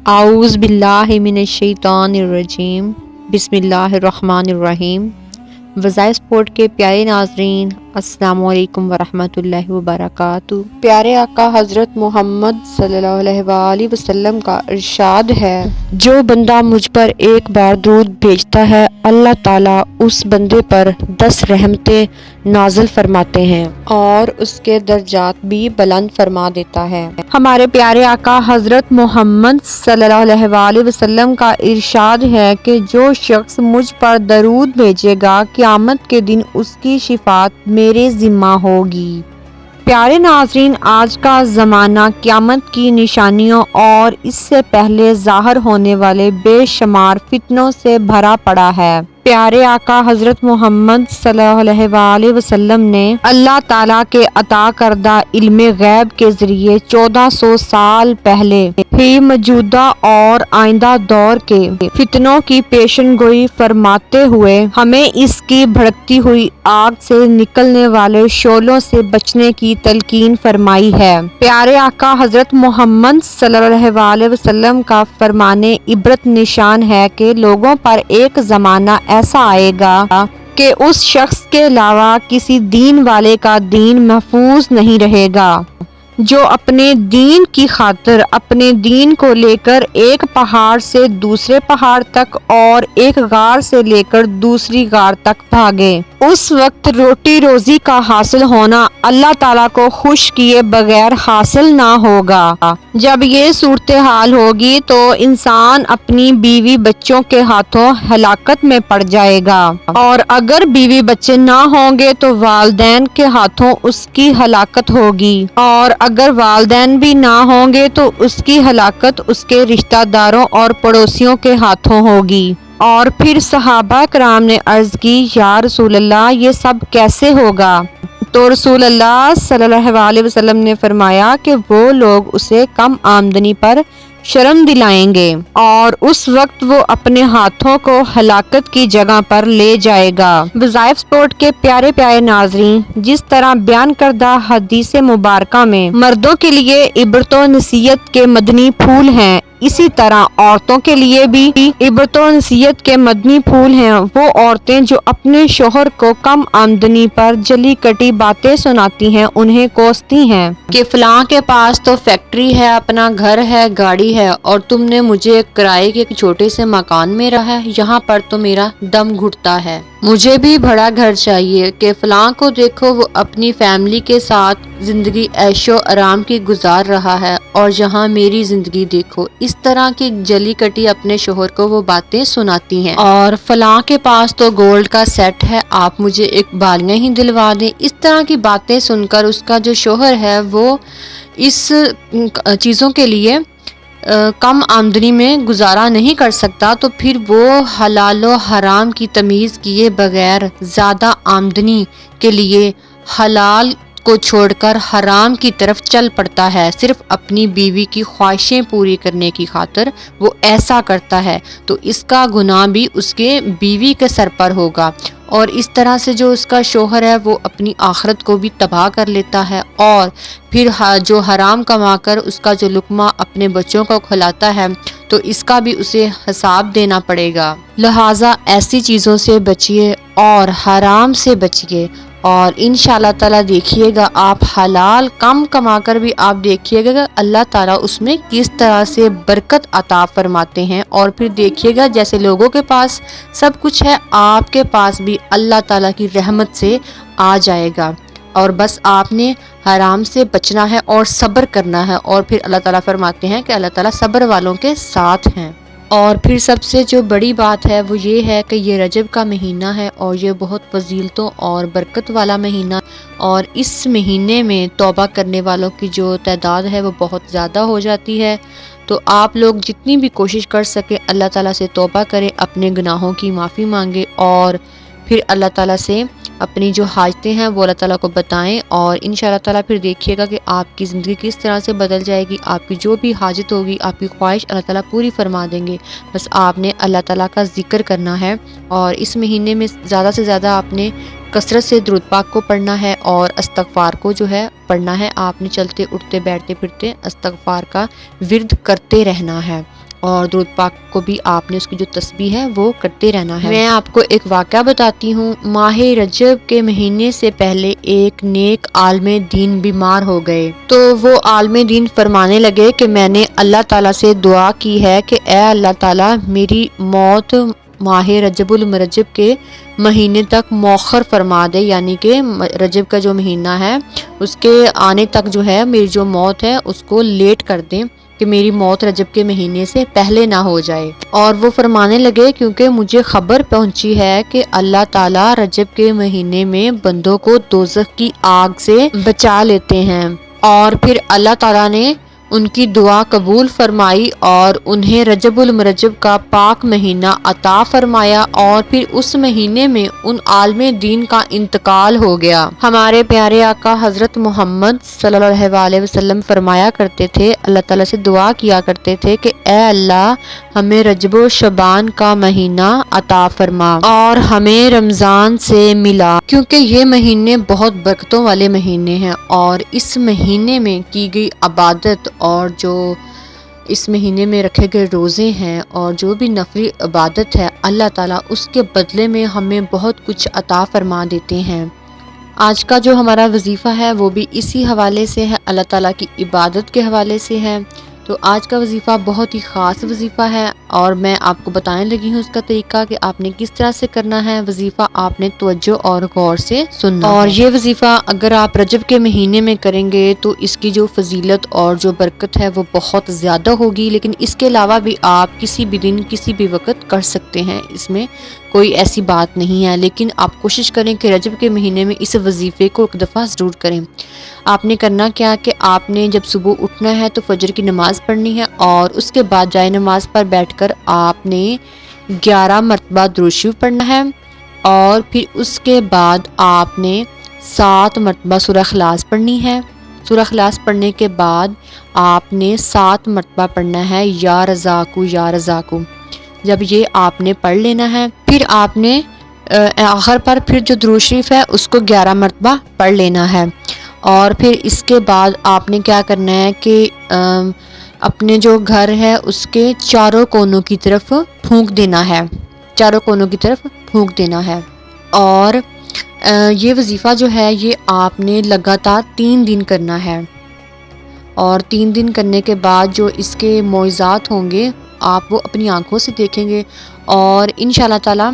اعوذ باللہ من الشیطان الرجیم، بسم اللہ الرحمن الرحیم۔ وظائف سپورٹ کے پیارے ناظرین، السلام علیکم ورحمۃ اللہ وبرکاتہ۔ پیارے آقا حضرت محمد صلی اللہ علیہ وآلہ وسلم کا ارشاد ہے، جو بندہ مجھ پر ایک بار درود بھیجتا ہے اللہ تعالیٰ اس بندے پر 10 رحمتیں نازل فرماتے ہیں اور اس کے درجات بھی بلند فرما دیتا ہے۔ ہمارے پیارے آقا حضرت محمد صلی اللہ علیہ وآلہ وسلم کا ارشاد ہے کہ جو شخص مجھ پر درود بھیجے گا قیامت کے دن اس کی شفاعت میرے ذمہ ہوگی۔ پیارے ناظرین، آج کا زمانہ قیامت کی نشانیوں اور اس سے پہلے ظاہر ہونے والے بے شمار فتنوں سے بھرا پڑا ہے۔ پیارے آقا حضرت محمد صلی اللہ علیہ وآلہ وسلم نے اللہ تعالیٰ کے عطا کردہ علم غیب کے ذریعے 1400 سال پہلے ہی موجودہ اور آئندہ دور کے فتنوں کی پیشن گوئی فرماتے ہوئے ہمیں اس کی بھڑکتی ہوئی آگ سے نکلنے والے شعلوں سے بچنے کی تلقین فرمائی ہے۔ پیارے آقا حضرت محمد صلی اللہ علیہ وآلہ وسلم کا فرمانے عبرت نشان ہے کہ لوگوں پر ایک زمانہ ایسا آئے گا کہ اس شخص کے علاوہ کسی دین والے کا دین محفوظ نہیں رہے گا جو اپنے دین کی خاطر اپنے دین کو لے کر ایک پہاڑ سے دوسرے پہاڑ تک اور ایک غار سے لے کر دوسری غار تک بھاگے۔ اس وقت روٹی روزی کا حاصل ہونا اللہ تعالیٰ کو خوش کیے بغیر حاصل نہ ہوگا۔ جب یہ صورتحال ہوگی تو انسان اپنی بیوی بچوں کے ہاتھوں ہلاکت میں پڑ جائے گا، اور اگر بیوی بچے نہ ہوں گے تو والدین کے ہاتھوں اس کی ہلاکت ہوگی، اور اگر والدین بھی نہ ہوں گے تو اس کی ہلاکت اس کے رشتہ داروں اور پڑوسیوں کے ہاتھوں ہوگی۔ اور پھر صحابہ کرام نے عرض کی، یا رسول اللہ یہ سب کیسے ہوگا؟ تو رسول اللہ صلی اللہ علیہ وسلم نے فرمایا کہ وہ لوگ اسے کم آمدنی پر شرم دلائیں گے اور اس وقت وہ اپنے ہاتھوں کو ہلاکت کی جگہ پر لے جائے گا۔ وظائف سپورٹ کے پیارے پیارے ناظرین، جس طرح بیان کردہ حدیث مبارکہ میں مردوں کے لیے عبرت و نصیحت کے مدنی پھول ہیں، اسی طرح عورتوں کے لیے بھی عبرت و نصیحت کے مدنی پھول ہیں۔ وہ عورتیں جو اپنے شوہر کو کم آمدنی پر جلی کٹی باتیں سناتی ہیں، انہیں کوستی ہیں کہ فلاں کے پاس تو فیکٹری ہے، اپنا گھر ہے، گاڑی ہے، اور تم نے مجھے کرائے کے ایک چھوٹے سے مکان میں رہا ہے، یہاں پر تو میرا دم گھٹتا ہے، مجھے بھی بڑا گھر چاہیے۔ کہ فلاں کو دیکھو وہ اپنی فیملی کے ساتھ زندگی عیش و آرام کی گزار رہا ہے، اور یہاں میری زندگی دیکھو۔ اس طرح کی جلی کٹی اپنے شوہر کو وہ باتیں سناتی ہیں، اور فلاں کے پاس تو گولڈ کا سیٹ ہے، آپ مجھے ایک بالیاں ہی دلوا دیں۔ اس طرح کی باتیں سن کر اس کا جو شوہر ہے وہ اس چیزوں کے لیے کم آمدنی میں گزارا نہیں کر سکتا، تو پھر وہ حلال و حرام کی تمیز کیے بغیر زیادہ آمدنی کے لیے حلال کو چھوڑ کر حرام کی طرف چل پڑتا ہے، صرف اپنی بیوی کی خواہشیں پوری کرنے کی خاطر وہ ایسا کرتا ہے، تو اس کا گناہ بھی اس کے بیوی کے سر پر ہوگا، اور اس طرح سے جو اس کا شوہر ہے وہ اپنی آخرت کو بھی تباہ کر لیتا ہے، اور پھر جو حرام کما کر اس کا جو لقمہ اپنے بچوں کو کھلاتا ہے تو اس کا بھی اسے حساب دینا پڑے گا۔ لہٰذا ایسی چیزوں سے بچیے اور حرام سے بچیے، اور انشاءاللہ تعالیٰ دیکھیے گا آپ حلال کم کما کر بھی آپ دیکھیے گا اللہ تعالیٰ اس میں کس طرح سے برکت عطا فرماتے ہیں، اور پھر دیکھیے گا جیسے لوگوں کے پاس سب کچھ ہے آپ کے پاس بھی اللہ تعالیٰ کی رحمت سے آ جائے گا، اور بس آپ نے حرام سے بچنا ہے اور صبر کرنا ہے، اور پھر اللہ تعالیٰ فرماتے ہیں کہ اللہ تعالیٰ صبر والوں کے ساتھ ہیں۔ اور پھر سب سے جو بڑی بات ہے وہ یہ ہے کہ یہ رجب کا مہینہ ہے، اور یہ بہت فضیلتوں اور برکت والا مہینہ، اور اس مہینے میں توبہ کرنے والوں کی جو تعداد ہے وہ بہت زیادہ ہو جاتی ہے، تو آپ لوگ جتنی بھی کوشش کر سکیں اللہ تعالیٰ سے توبہ کریں، اپنے گناہوں کی معافی مانگیں، اور پھر اللہ تعالیٰ سے اپنی جو حاجتیں ہیں وہ اللہ تعالیٰ کو بتائیں، اور انشاءاللہ تعالیٰ پھر دیکھیے گا کہ آپ کی زندگی کس طرح سے بدل جائے گی، آپ کی جو بھی حاجت ہوگی، آپ کی خواہش اللہ تعالیٰ پوری فرما دیں گے۔ بس آپ نے اللہ تعالیٰ کا ذکر کرنا ہے، اور اس مہینے میں زیادہ سے زیادہ آپ نے کثرت سے درود پاک کو پڑھنا ہے، اور استغفار کو جو ہے پڑھنا ہے، آپ نے چلتے اٹھتے بیٹھتے پھرتے استغفار کا ورد کرتے رہنا ہے، اور درود پاک کو بھی آپ نے اس کی جو تسبیح ہے وہ کرتے رہنا ہے۔ میں آپ کو ایک واقعہ بتاتی ہوں۔ ماہ رجب کے مہینے سے پہلے ایک نیک عالم دین بیمار ہو گئے، تو وہ عالم دین فرمانے لگے کہ میں نے اللہ تعالیٰ سے دعا کی ہے کہ اے اللہ تعالیٰ میری موت ماہ رجب المرجب کے مہینے تک مؤخر فرما دے، یعنی کہ رجب کا جو مہینہ ہے اس کے آنے تک جو ہے میری جو موت ہے اس کو لیٹ کر دیں کہ میری موت رجب کے مہینے سے پہلے نہ ہو جائے۔ اور وہ فرمانے لگے کیونکہ مجھے خبر پہنچی ہے کہ اللہ تعالیٰ رجب کے مہینے میں بندوں کو دوزخ کی آگ سے بچا لیتے ہیں، اور پھر اللہ تعالیٰ نے ان کی دعا قبول فرمائی اور انہیں رجب المرجب کا پاک مہینہ عطا فرمایا، اور پھر اس مہینے میں ان عالم دین کا انتقال ہو گیا۔ ہمارے پیارے آقا حضرت محمد صلی اللہ علیہ وسلم فرمایا کرتے تھے، اللہ تعالیٰ سے دعا کیا کرتے تھے کہ اے اللہ ہمیں رجب و شعبان کا مہینہ عطا فرما اور ہمیں رمضان سے ملا، کیونکہ یہ مہینے بہت برکتوں والے مہینے ہیں، اور اس مہینے میں کی گئی عبادت اور جو اس مہینے میں رکھے گئے روزے ہیں اور جو بھی نفلی عبادت ہے اللہ تعالیٰ اس کے بدلے میں ہمیں بہت کچھ عطا فرما دیتے ہیں۔ آج کا جو ہمارا وظیفہ ہے وہ بھی اسی حوالے سے ہے، اللہ تعالیٰ کی عبادت کے حوالے سے ہے۔ تو آج کا وظیفہ بہت ہی خاص وظیفہ ہے، اور میں آپ کو بتانے لگی ہوں اس کا طریقہ کہ آپ نے کس طرح سے کرنا ہے۔ وظیفہ آپ نے توجہ اور غور سے سننا، اور یہ وظیفہ اگر آپ رجب کے مہینے میں کریں گے تو اس کی جو فضیلت اور جو برکت ہے وہ بہت زیادہ ہوگی، لیکن اس کے علاوہ بھی آپ کسی بھی دن کسی بھی وقت کر سکتے ہیں، اس میں کوئی ایسی بات نہیں ہے، لیکن آپ کوشش کریں کہ رجب کے مہینے میں اس وظیفے کو ایک دفعہ ضرور کریں۔ آپ نے کرنا کیا کہ آپ نے جب صبح اٹھنا ہے تو فجر کی نماز پڑھنی ہے، اور اس کے بعد جائے نماز پر بیٹھ کر آپ نے 11 مرتبہ درود شریف پڑھنا ہے، اور پھر اس کے بعد آپ نے 7 مرتبہ سورہ اخلاص پڑھنی ہے۔ سورہ اخلاص پڑھنے کے بعد آپ نے 7 مرتبہ پڑھنا ہے یا رزاقو یا رزاقو۔ جب یہ آپ نے پڑھ لینا ہے، پھر آپ نے آخر پر پھر جو درود شریف ہے اس کو 11 مرتبہ پڑھ لینا ہے، اور پھر اس کے بعد آپ نے کیا کرنا ہے کہ اپنے جو گھر ہے اس کے چاروں کونوں کی طرف پھونک دینا ہے، چاروں کونوں کی طرف پھونک دینا ہے۔ اور یہ وظیفہ جو ہے یہ آپ نے لگاتار 3 دن کرنا ہے، اور 3 دن کرنے کے بعد جو اس کے معجزات ہوں گے آپ وہ اپنی آنکھوں سے دیکھیں گے، اور انشاءاللہ تعالیٰ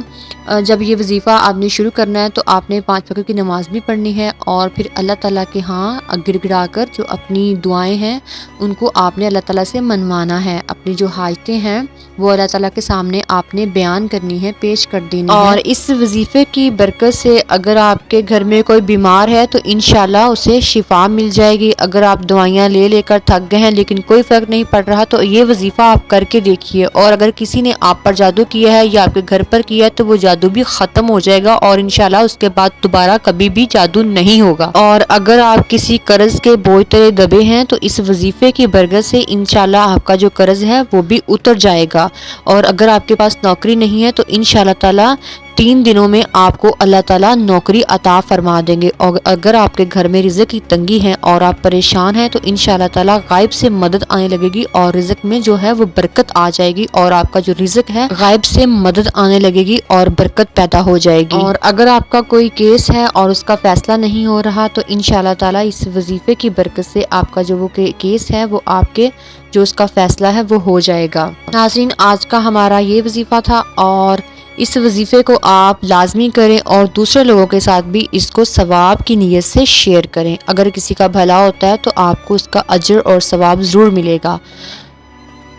جب یہ وظیفہ آپ نے شروع کرنا ہے تو آپ نے 5 وقت کی نماز بھی پڑھنی ہے، اور پھر اللہ تعالیٰ کے ہاں گڑ گڑا کر جو اپنی دعائیں ہیں ان کو آپ نے اللہ تعالیٰ سے منوانا ہے، اپنی جو حاجتیں ہیں وہ اللہ تعالیٰ کے سامنے آپ نے بیان کرنی ہے، پیش کر دینی ہے۔ اور اس وظیفے کی برکت سے اگر آپ کے گھر میں کوئی بیمار ہے تو انشاءاللہ اسے شفا مل جائے گی۔ اگر آپ دوائیاں لے لے کر تھک گئے ہیں لیکن کوئی فرق نہیں پڑ رہا تو یہ وظیفہ آپ کر کے دیکھیے، اور اگر کسی نے آپ پر جادو کیا ہے یا آپ کے گھر پر کیا ہے تو وہ جادو بھی ختم ہو جائے گا، اور انشاءاللہ اس کے بعد دوبارہ کبھی بھی جادو نہیں ہوگا۔ اور اگر آپ کسی قرض کے بوجھ تلے دبے ہیں تو اس وظیفے کی برکت سے انشاءاللہ آپ کا جو قرض ہے وہ بھی اتر جائے گا، اور اگر آپ کے پاس نوکری نہیں ہے تو انشاءاللہ تعالیٰ 3 دنوں میں آپ کو اللہ تعالیٰ نوکری عطا فرما دیں گے، اور اگر آپ کے گھر میں رزق کی تنگی ہے اور آپ پریشان ہیں تو انشاءاللہ تعالیٰ غائب سے مدد آنے لگے گی، اور رزق میں جو ہے وہ برکت آ جائے گی، اور آپ کا جو رزق ہے غائب سے مدد آنے لگے گی اور برکت پیدا ہو جائے گی۔ اور اگر آپ کا کوئی کیس ہے اور اس کا فیصلہ نہیں ہو رہا تو انشاءاللہ تعالیٰ اس وظیفے کی برکت سے آپ کا جو وہ کیس ہے وہ آپ کے جو اس کا فیصلہ ہے وہ ہو جائے گا۔ ناظرین، آج کا ہمارا یہ وظیفہ تھا، اور اس وظیفے کو آپ لازمی کریں اور دوسرے لوگوں کے ساتھ بھی اس کو ثواب کی نیت سے شیئر کریں۔ اگر کسی کا بھلا ہوتا ہے تو آپ کو اس کا اجر اور ثواب ضرور ملے گا۔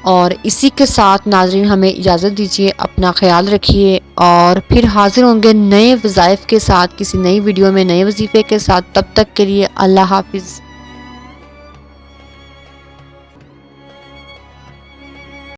اور اسی کے ساتھ ناظرین ہمیں اجازت دیجیے، اپنا خیال رکھیے، اور پھر حاضر ہوں گے نئے وظائف کے ساتھ کسی نئی ویڈیو میں نئے وظیفے کے ساتھ۔ تب تک کے لیے اللہ حافظ۔